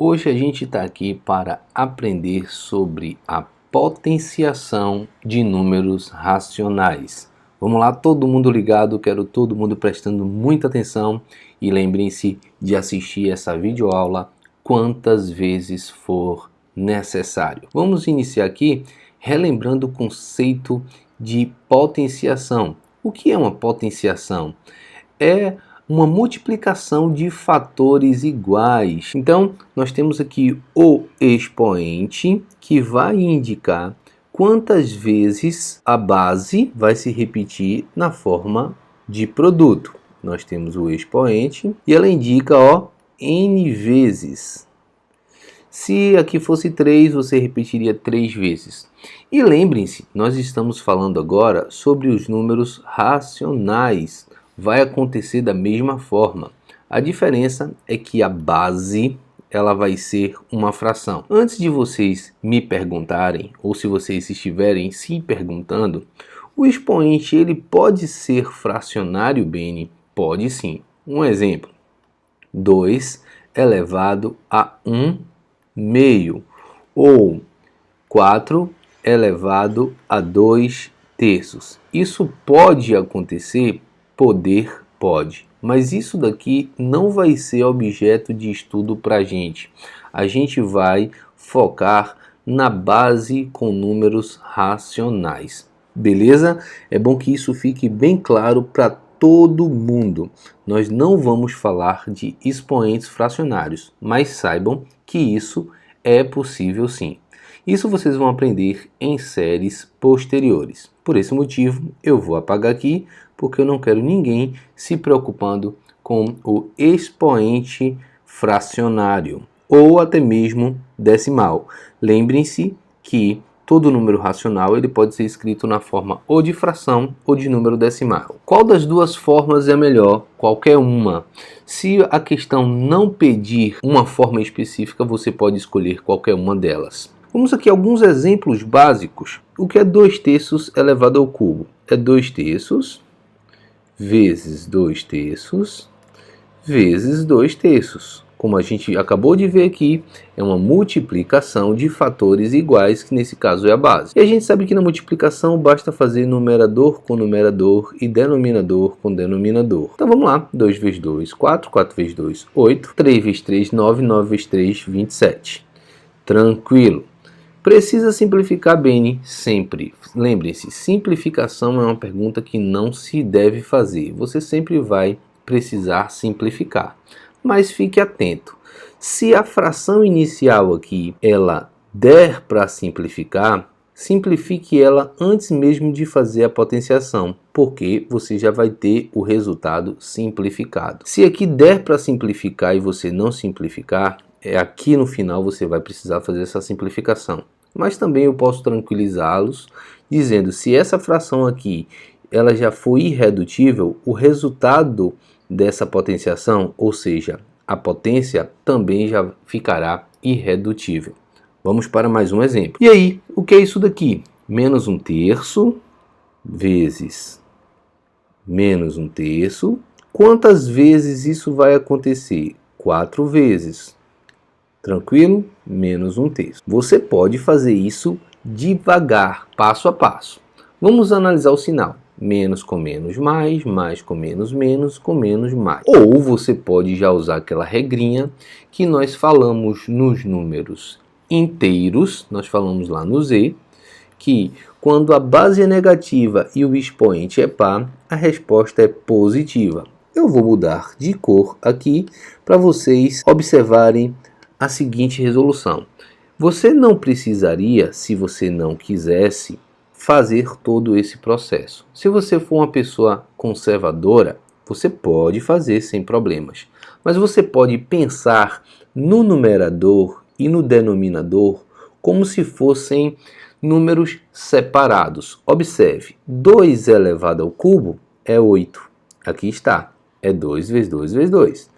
Hoje a gente está aqui para aprender sobre a potenciação de números racionais. Vamos lá, todo mundo ligado, quero todo mundo prestando muita atenção e lembrem-se de assistir essa videoaula quantas vezes for necessário. Vamos iniciar aqui relembrando o conceito de potenciação. O que é uma potenciação? É uma multiplicação de fatores iguais. Então, nós temos aqui o expoente, que vai indicar quantas vezes a base vai se repetir na forma de produto. Nós temos o expoente e ela indica, n vezes. Se aqui fosse 3, você repetiria 3 vezes. E lembrem-se, nós estamos falando agora sobre os números racionais. Vai acontecer da mesma forma. A diferença é que a base ela vai ser uma fração. Antes de vocês me perguntarem, ou se vocês estiverem se perguntando, o expoente ele pode ser fracionário, Beni? Pode sim. Um exemplo, 2 elevado a 1 meio, ou 4 elevado a 2 terços. Isso pode acontecer. Poder pode, mas isso daqui não vai ser objeto de estudo para a gente. A gente vai focar na base com números racionais. Beleza? É bom que isso fique bem claro para todo mundo. Nós não vamos falar de expoentes fracionários, mas saibam que isso é possível sim. Isso vocês vão aprender em séries posteriores. Por esse motivo, eu vou apagar aqui, porque eu não quero ninguém se preocupando com o expoente fracionário ou até mesmo decimal. Lembrem-se que todo número racional ele pode ser escrito na forma ou de fração ou de número decimal. Qual das duas formas é melhor? Qualquer uma. Se a questão não pedir uma forma específica, você pode escolher qualquer uma delas. Vamos aqui a alguns exemplos básicos. O que é 2 terços elevado ao cubo? É 2 terços vezes 2 terços vezes 2 terços. Como a gente acabou de ver aqui, é uma multiplicação de fatores iguais, que nesse caso é a base. E a gente sabe que na multiplicação basta fazer numerador com numerador e denominador com denominador. Então vamos lá, 2 vezes 2, 4, 4 vezes 2, 8, 3 vezes 3, 9, 9 vezes 3, 27. Tranquilo. Precisa simplificar, Beni? Sempre. Lembrem-se, simplificação é uma pergunta que não se deve fazer. Você sempre vai precisar simplificar. Mas fique atento. Se a fração inicial aqui, ela der para simplificar, simplifique ela antes mesmo de fazer a potenciação, porque você já vai ter o resultado simplificado. Se aqui der para simplificar e você não simplificar, aqui no final você vai precisar fazer essa simplificação. Mas também eu posso tranquilizá-los dizendo, se essa fração aqui ela já foi irredutível, o resultado dessa potenciação, ou seja, a potência, também já ficará irredutível. Vamos para mais um exemplo. E aí, o que é isso daqui? Menos 1 terço vezes menos 1 terço. Quantas vezes isso vai acontecer? 4 vezes. Tranquilo? Menos 1 terço. Você pode fazer isso devagar, passo a passo. Vamos analisar o sinal. Menos com menos mais com menos com menos mais. Ou você pode já usar aquela regrinha que nós falamos nos números inteiros, nós falamos lá no Z, que quando a base é negativa e o expoente é par, a resposta é positiva. Eu vou mudar de cor aqui para vocês observarem a seguinte resolução. Você não precisaria, se você não quisesse, fazer todo esse processo. Se você for uma pessoa conservadora, você pode fazer sem problemas. Mas você pode pensar no numerador e no denominador como se fossem números separados. Observe, 2 elevado ao cubo é 8. Aqui está, é 2 vezes 2 vezes 2.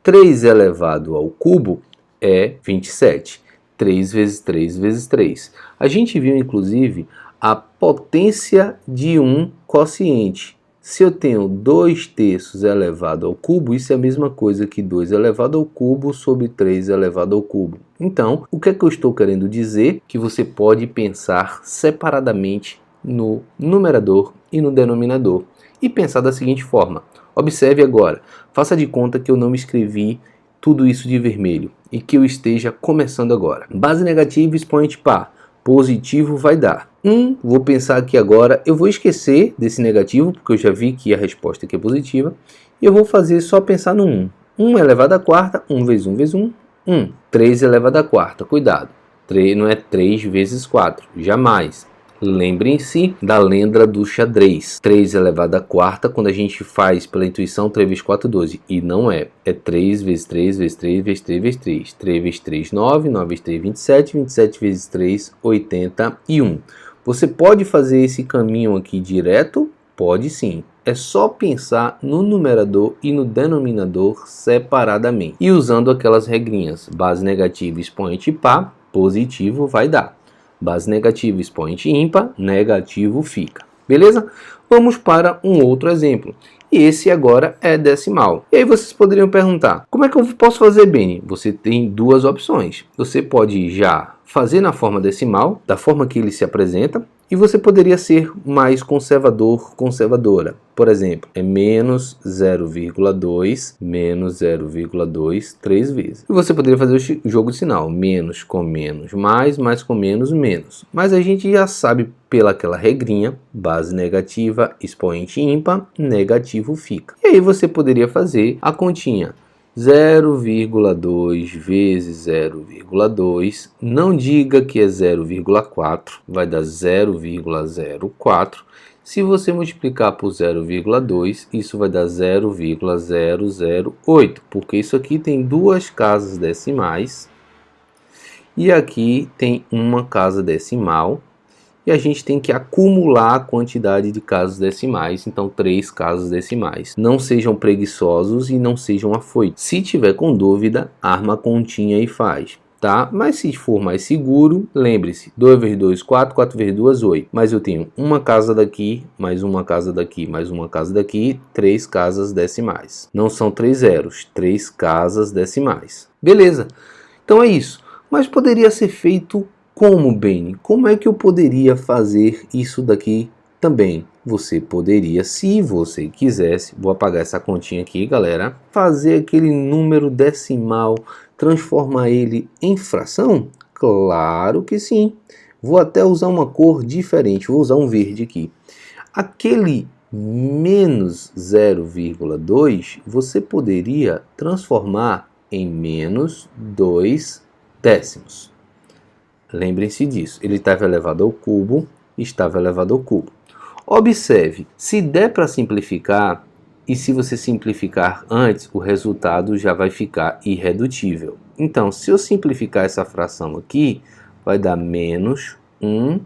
3 elevado ao cubo é 27. 3 vezes 3 vezes 3. A gente viu, inclusive, a potência de um quociente. Se eu tenho 2 terços elevado ao cubo, isso é a mesma coisa que 2 elevado ao cubo sobre 3 elevado ao cubo. Então, o que é que eu estou querendo dizer? Que você pode pensar separadamente no numerador e no denominador. E pensar da seguinte forma. Observe agora. Faça de conta que eu não escrevi tudo isso de vermelho e que eu esteja começando agora. Base negativa, expoente par. Positivo vai dar 1. Vou pensar aqui agora, eu vou esquecer desse negativo, porque eu já vi que a resposta aqui é positiva. E eu vou fazer só pensar no 1. 1 elevado à quarta, 1 vezes 1 vezes 1, 1. 3 elevado à quarta, cuidado. 3 não é 3 vezes 4, jamais. Lembrem-se da lenda do xadrez. 3 elevado à quarta, quando a gente faz pela intuição, 3 vezes 4, 12. E não é. É 3 vezes 3 vezes 3 vezes 3 vezes 3. 3 vezes 3, 9. 9 vezes 3, 27. 27 vezes 3, 81. Você pode fazer esse caminho aqui direto? Pode sim. É só pensar no numerador e no denominador separadamente. E usando aquelas regrinhas. Base negativa, expoente par, positivo vai dar. Base negativa, expoente ímpar, negativo fica. Beleza? Vamos para um outro exemplo. E esse agora é decimal. E aí vocês poderiam perguntar, como é que eu posso fazer, Beni? Você tem duas opções. Você pode já fazer na forma decimal, da forma que ele se apresenta, e você poderia ser mais conservador, conservadora. Por exemplo, é menos 0,2, menos 0,2, 3 vezes. E você poderia fazer o jogo de sinal, menos com menos, mais com menos, menos. Mas a gente já sabe pelaquela regrinha, base negativa, expoente ímpar, negativo fica. E aí você poderia fazer a continha. 0,2 vezes 0,2, não diga que é 0,4, vai dar 0,04. Se você multiplicar por 0,2, isso vai dar 0,008, porque isso aqui tem duas casas decimais e aqui tem uma casa decimal. E a gente tem que acumular a quantidade de casas decimais, então 3 casas decimais. Não sejam preguiçosos e não sejam afoitos. Se tiver com dúvida, arma a continha e faz, tá? Mas se for mais seguro, lembre-se, 2 vezes 2, 4, 4 vezes 2, 8. Mas eu tenho uma casa daqui, mais uma casa daqui, mais uma casa daqui, 3 casas decimais. Não são 3 zeros, 3 casas decimais. Beleza, então é isso. Mas poderia ser feito como, Beni? Como é que eu poderia fazer isso daqui também? Você poderia, se você quisesse, vou apagar essa continha aqui, galera, fazer aquele número decimal, transformar ele em fração? Claro que sim. Vou até usar uma cor diferente, vou usar um verde aqui. Aquele menos 0,2, você poderia transformar em menos 2 décimos. Lembrem-se disso, ele estava elevado ao cubo, estava elevado ao cubo. Observe, se der para simplificar, e se você simplificar antes, o resultado já vai ficar irredutível. Então, se eu simplificar essa fração aqui, vai dar menos 1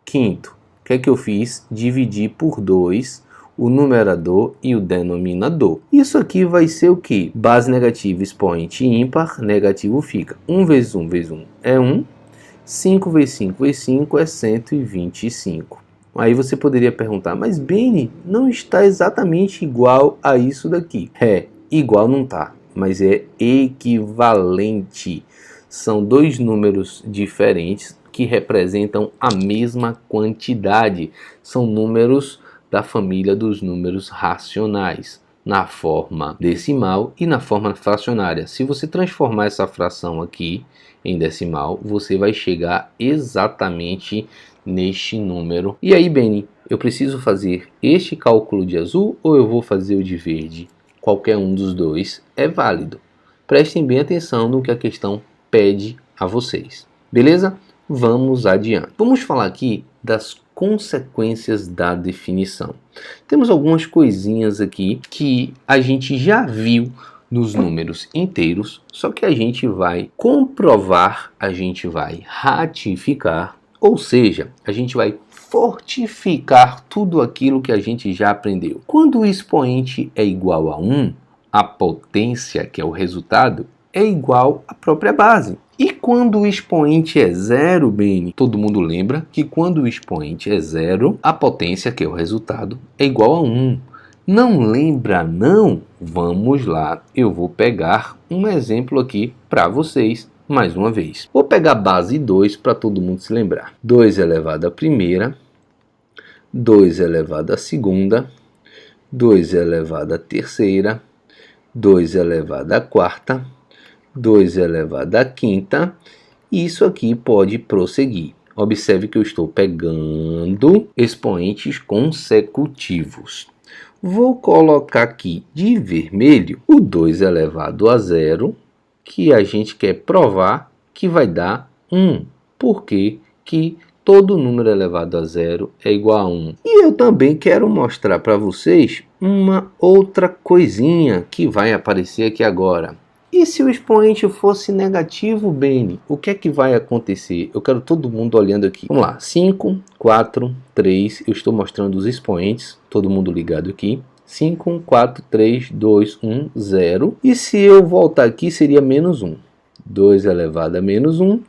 quinto. O que é que eu fiz? Dividi por 2 o numerador e o denominador. Isso aqui vai ser o que? Base negativa, expoente ímpar, negativo fica. 1 vezes 1 vezes 1 é 1. 5 vezes 5 vezes 5 é 125. Aí você poderia perguntar, mas Beni, não está exatamente igual a isso daqui. É, igual não está, mas é equivalente. São dois números diferentes que representam a mesma quantidade. São números da família dos números racionais, na forma decimal e na forma fracionária. Se você transformar essa fração aqui em decimal, você vai chegar exatamente neste número. E aí, Beni, eu preciso fazer este cálculo de azul ou eu vou fazer o de verde? Qualquer um dos dois é válido. Prestem bem atenção no que a questão pede a vocês. Beleza? Vamos adiante. Vamos falar aqui das consequências da definição. Temos algumas coisinhas aqui que a gente já viu nos números inteiros, só que a gente vai comprovar, a gente vai ratificar, ou seja, a gente vai fortificar tudo aquilo que a gente já aprendeu. Quando o expoente é igual a 1, a potência, que é o resultado, é igual à própria base. E quando o expoente é zero, bem, todo mundo lembra que quando o expoente é zero, a potência, que é o resultado, é igual a 1. Não lembra não? Vamos lá, eu vou pegar um exemplo aqui para vocês, mais uma vez. Vou pegar a base 2 para todo mundo se lembrar. 2 elevado à primeira, 2 elevado à segunda, 2 elevado à terceira, 2 elevado à quarta, 2 elevado à quinta, e isso aqui pode prosseguir. Observe que eu estou pegando expoentes consecutivos. Vou colocar aqui de vermelho o 2 elevado a zero, que a gente quer provar que vai dar 1. Por quê? Que todo número elevado a zero é igual a 1. E eu também quero mostrar para vocês uma outra coisinha que vai aparecer aqui agora. E se o expoente fosse negativo, Beni, o que é que vai acontecer? Eu quero todo mundo olhando aqui. Vamos lá, 5, 4, 3, eu estou mostrando os expoentes, todo mundo ligado aqui. 5, 4, 3, 2, 1, 0. E se eu voltar aqui, seria menos 1. 2 elevado a menos 1,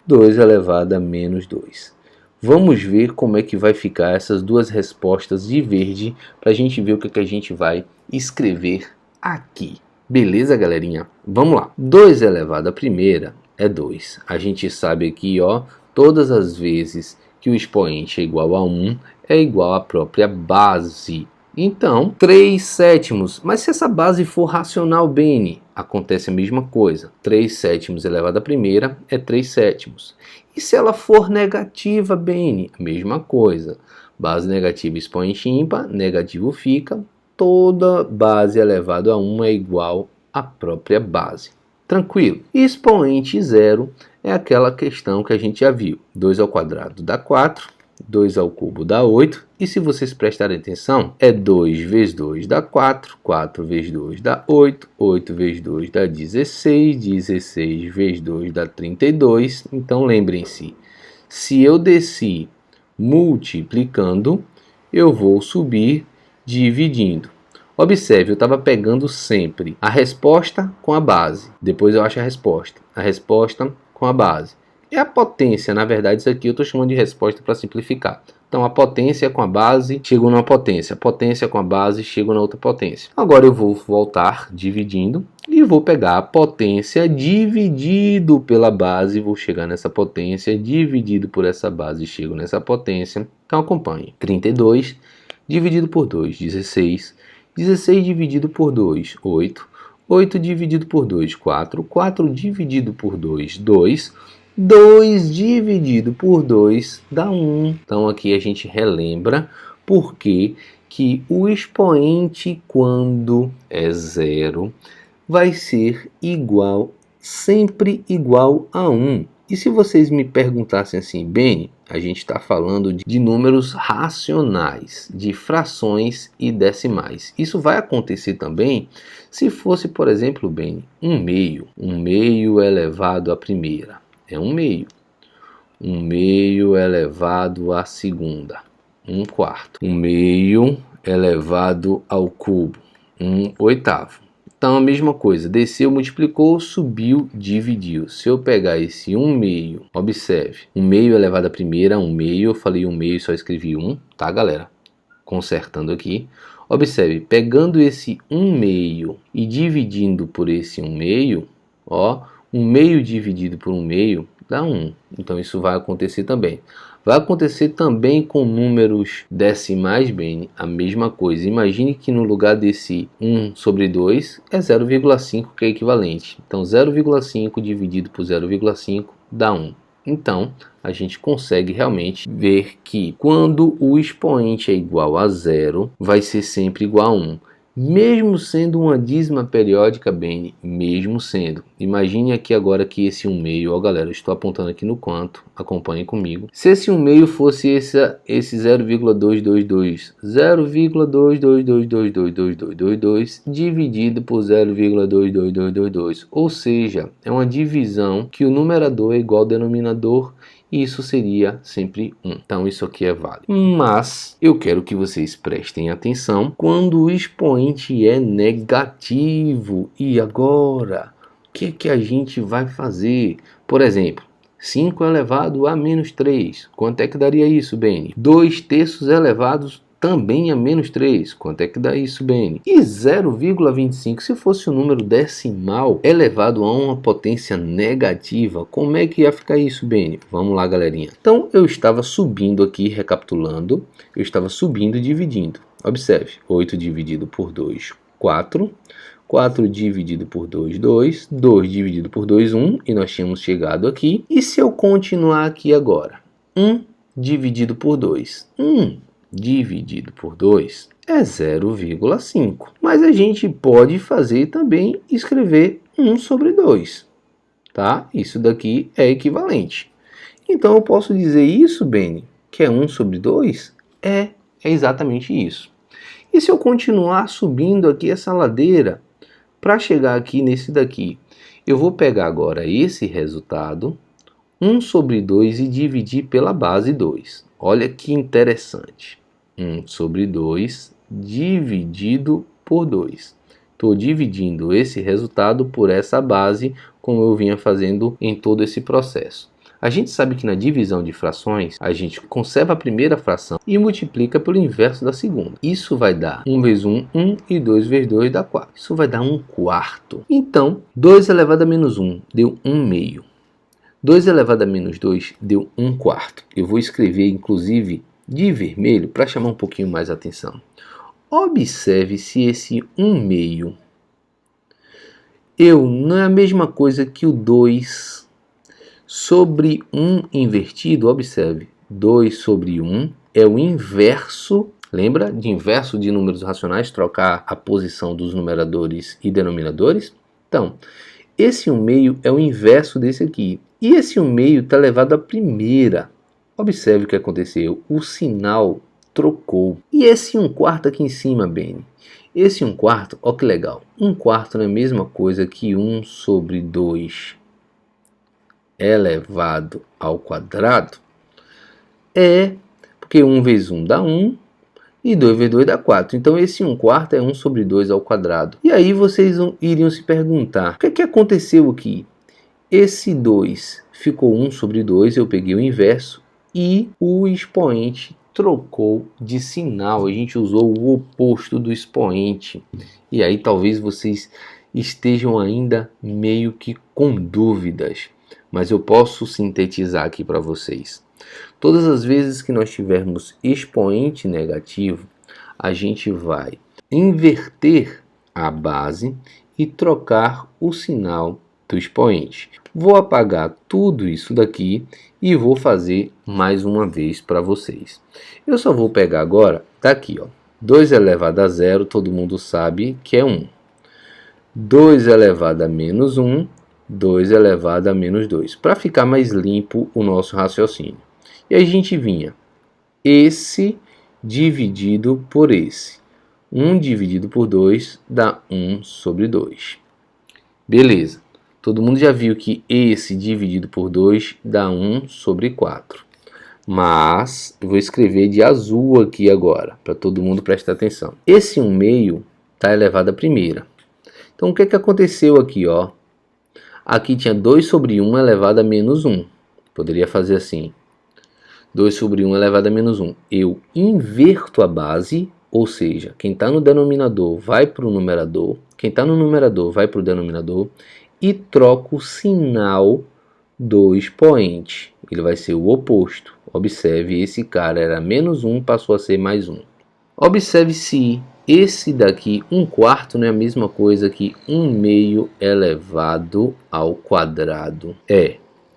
2 elevado a menos 2. Vamos ver como é que vai ficar essas duas respostas de verde, para a gente ver o que a gente vai escrever aqui. Beleza, galerinha? Vamos lá. 2 elevado à primeira é 2. A gente sabe aqui, ó, todas as vezes que o expoente é igual a 1, é igual à própria base. Então, 3 sétimos. Mas se essa base for racional, Beni, acontece a mesma coisa. 3 sétimos elevado à primeira é 3 sétimos. E se ela for negativa, Beni, a mesma coisa. Base negativa, expoente ímpar, negativo fica. Toda base elevado a 1 é igual à própria base. Tranquilo? Expoente zero é aquela questão que a gente já viu. 2 ao quadrado dá 4, 2 ao cubo dá 8. E se vocês prestarem atenção, é 2 vezes 2 dá 4, 4 vezes 2 dá 8, 8 vezes 2 dá 16, 16 vezes 2 dá 32. Então lembrem-se, se eu desci multiplicando, eu vou subir dividindo. Observe, eu estava pegando sempre a resposta com a base. Depois eu acho a resposta com a base. E a potência, na verdade, isso aqui eu estou chamando de resposta para simplificar. Então a potência com a base, chego numa potência. A potência com a base, chego na outra potência. Agora eu vou voltar dividindo e vou pegar a potência dividido pela base. Vou chegar nessa potência, dividido por essa base, chego nessa potência. Então acompanhe. 32 dividido por 2, 16. 16 dividido por 2, 8. 8 dividido por 2, 4. 4 dividido por 2, 2. 2 dividido por 2 dá 1. Então aqui a gente relembra porque que o expoente, quando é zero, vai ser igual, sempre igual a 1. E se vocês me perguntassem assim, Beni, a gente está falando de números racionais, de frações e decimais. Isso vai acontecer também se fosse, por exemplo, Beni, 1/2. 1/2 elevado à primeira é 1/2. 1/2 elevado à segunda, 1/4. 1/2 elevado ao cubo, 1/8. Então a mesma coisa, desceu, multiplicou, subiu, dividiu. Se eu pegar esse 1/2, observe, 1/2 elevado à primeira, 1/2, eu falei 1/2 e só escrevi 1, tá galera? Consertando aqui. Observe, pegando esse 1/2 e dividindo por esse 1/2, ó, 1/2 dividido por 1/2 dá 1. Então isso vai acontecer também. Vai acontecer também com números decimais, bem, a mesma coisa. Imagine que no lugar desse 1 sobre 2 é 0,5 que é equivalente. Então 0,5 dividido por 0,5 dá 1. Então a gente consegue realmente ver que quando o expoente é igual a 0, vai ser sempre igual a 1. Mesmo sendo uma dízima periódica, bem, mesmo sendo. Imagine aqui agora que esse 1/2, ó galera, eu estou apontando aqui no quanto, acompanhem comigo. Se esse 1/2 fosse esse 0,222, 0,222222222 dividido por 0,22222, ou seja, é uma divisão que o numerador é igual ao denominador, e isso seria sempre 1. Então isso aqui é válido. Mas eu quero que vocês prestem atenção quando o expoente é negativo. E agora? que a gente vai fazer? Por exemplo, 5 elevado a menos 3. Quanto é que daria isso, Beni? 2 terços elevados também a menos 3. Quanto é que dá isso, Beni? E 0,25, se fosse um número decimal elevado a uma potência negativa, como é que ia ficar isso, Beni? Vamos lá, galerinha. Então, eu estava subindo aqui, recapitulando, eu estava subindo e dividindo. Observe, 8 dividido por 2, 4. 4 dividido por 2, 2. 2 dividido por 2, 1. E nós tínhamos chegado aqui. E se eu continuar aqui agora? 1 dividido por 2. 1 dividido por 2 é 0,5. Mas a gente pode fazer também escrever 1 sobre 2. Tá? Isso daqui é equivalente. Então eu posso dizer isso, Beni, que é 1 sobre 2? É exatamente isso. E se eu continuar subindo aqui essa ladeira, para chegar aqui nesse daqui, eu vou pegar agora esse resultado, 1 sobre 2, e dividir pela base 2. Olha que interessante. 1 sobre 2 dividido por 2. Estou dividindo esse resultado por essa base, como eu vinha fazendo em todo esse processo. A gente sabe que na divisão de frações, a gente conserva a primeira fração e multiplica pelo inverso da segunda. Isso vai dar 1 vezes 1, 1, e 2 vezes 2 dá 4. Isso vai dar 1 quarto. Então, 2 elevado a menos 1 deu 1 meio. 2 elevado a menos 2 deu 1 quarto. Eu vou escrever, inclusive, de vermelho para chamar um pouquinho mais a atenção. Observe se esse 1 meio não é a mesma coisa que o 2 sobre 1 invertido. Observe, 2 sobre 1 é o inverso. Lembra de inverso de números racionais, trocar a posição dos numeradores e denominadores? Então, esse 1 meio é o inverso desse aqui. E esse 1 meio está elevado à primeira. Observe o que aconteceu. O sinal trocou. E esse 1 quarto aqui em cima, Beni? Esse 1 quarto, olha que legal. 1 quarto não é a mesma coisa que 1 sobre 2 elevado ao quadrado? É, porque 1 vezes 1 dá 1 e 2 vezes 2 dá 4. Então esse 1 quarto é 1 sobre 2 ao quadrado. E aí vocês iriam se perguntar, o que aconteceu aqui? Esse 2 ficou 1 sobre 2, eu peguei o inverso e o expoente trocou de sinal. A gente usou o oposto do expoente. E aí talvez vocês estejam ainda meio que com dúvidas. Mas eu posso sintetizar aqui para vocês. Todas as vezes que nós tivermos expoente negativo, a gente vai inverter a base e trocar o sinal do expoente. Vou apagar tudo isso daqui e vou fazer mais uma vez para vocês. Eu só vou pegar agora, tá aqui, ó, 2 elevado a 0, todo mundo sabe que é 1. 2 elevado a menos 1, 2 elevado a menos 2, para ficar mais limpo o nosso raciocínio. E aí a gente vinha esse dividido por esse. 1 dividido por 2 dá 1 sobre 2. Beleza. Todo mundo já viu que esse dividido por 2 dá 1 sobre 4. Mas eu vou escrever de azul aqui agora, para todo mundo prestar atenção. Esse 1 meio está elevado à primeira. Então o que aconteceu aqui, ó? Aqui tinha 2 sobre 1 elevado a menos 1. Poderia fazer assim. 2 sobre 1 elevado a menos 1. Eu inverto a base, ou seja, quem está no denominador vai para o numerador, quem está no numerador vai para o denominador, e troco o sinal do expoente. Ele vai ser o oposto. Observe, esse cara era menos 1, passou a ser mais 1. Observe se esse daqui, 1 quarto, não é a mesma coisa que 1 meio elevado ao quadrado.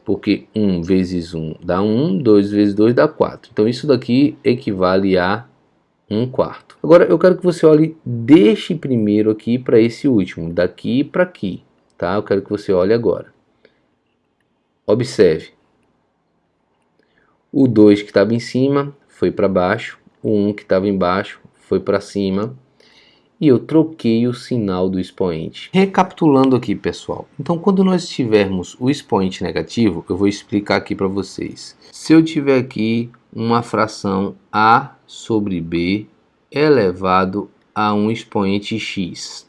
Porque 1 vezes 1 dá 1, 2 vezes 2 dá 4. Então isso daqui equivale a 1 quarto. Agora eu quero que você olhe deste primeiro aqui para esse último, daqui para aqui. Tá? Eu quero que você olhe agora. Observe. O 2 que estava em cima foi para baixo, o 1 que estava embaixo foi para cima. E eu troquei o sinal do expoente. Recapitulando aqui, pessoal. Então, quando nós tivermos o expoente negativo, eu vou explicar aqui para vocês. Se eu tiver aqui uma fração a sobre b elevado a um expoente x.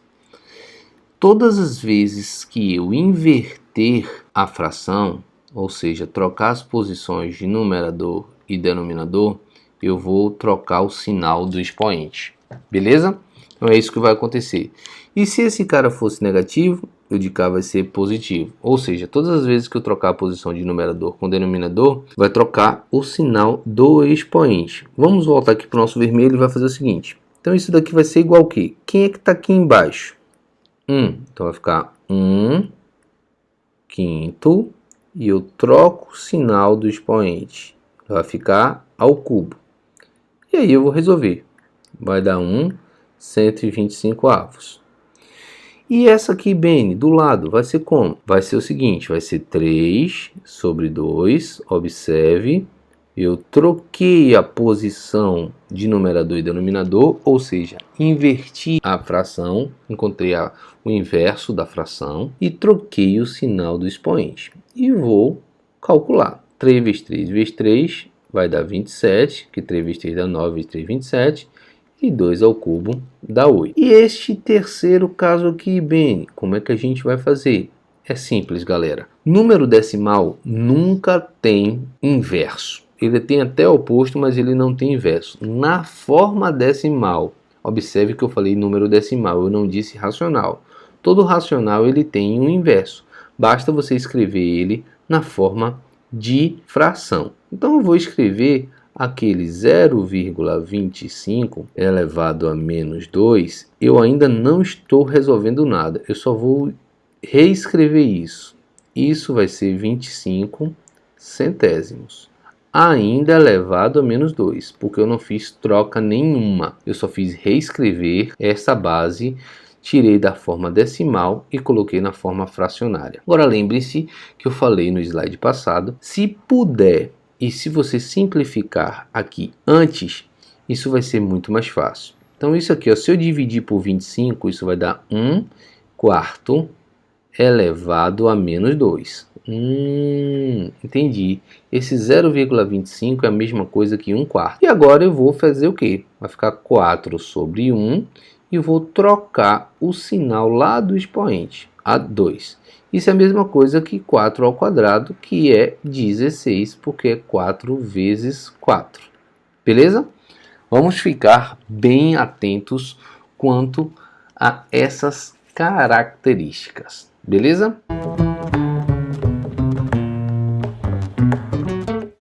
todas as vezes que eu inverter a fração, ou seja, trocar as posições de numerador e denominador, eu vou trocar o sinal do expoente, beleza? Então é isso que vai acontecer. E se esse cara fosse negativo, o de cá vai ser positivo. Ou seja, todas as vezes que eu trocar a posição de numerador com denominador, vai trocar o sinal do expoente. Vamos voltar aqui para o nosso vermelho e vai fazer o seguinte. Então isso daqui vai ser igual a quê? Quem é que está aqui embaixo? 1. Então vai ficar 1 quinto e eu troco o sinal do expoente. Vai ficar ao cubo. E aí eu vou resolver. Vai dar 1/125 avos. E essa aqui, Bene, do lado, vai ser como? Vai ser o seguinte, vai ser 3 sobre 2. Observe, eu troquei a posição de numerador e denominador, ou seja, inverti a fração, encontrei o inverso da fração e troquei o sinal do expoente. E vou calcular. 3 vezes 3 vezes 3 vai dar 27, que 3 vezes 3 dá 9, vezes 3, 27. E 2 ao cubo dá 8. E este terceiro caso aqui, Bene, como é que a gente vai fazer? É simples, galera. Número decimal nunca tem inverso. Ele tem até oposto, mas ele não tem inverso. Na forma decimal, observe que eu falei número decimal, eu não disse racional. Todo racional ele tem um inverso. Basta você escrever ele na forma de fração. Então eu vou escrever aquele 0,25 elevado a menos 2, eu ainda não estou resolvendo nada. Eu só vou reescrever isso. Isso vai ser 25 centésimos. Ainda elevado a menos 2, porque eu não fiz troca nenhuma. Eu só fiz reescrever essa base, tirei da forma decimal e coloquei na forma fracionária. Agora lembre-se que eu falei no slide passado, se puder e se você simplificar aqui antes, isso vai ser muito mais fácil. Então isso aqui, ó, se eu dividir por 25, isso vai dar 1 quarto elevado a menos 2. Entendi. Esse 0,25 é a mesma coisa que 1 quarto. E agora eu vou fazer o quê? Vai ficar 4 sobre 1 e vou trocar o sinal lá do expoente, a 2. Isso é a mesma coisa que 4 ao quadrado, que é 16, porque é 4 vezes 4. Beleza? Vamos ficar bem atentos quanto a essas características. Beleza?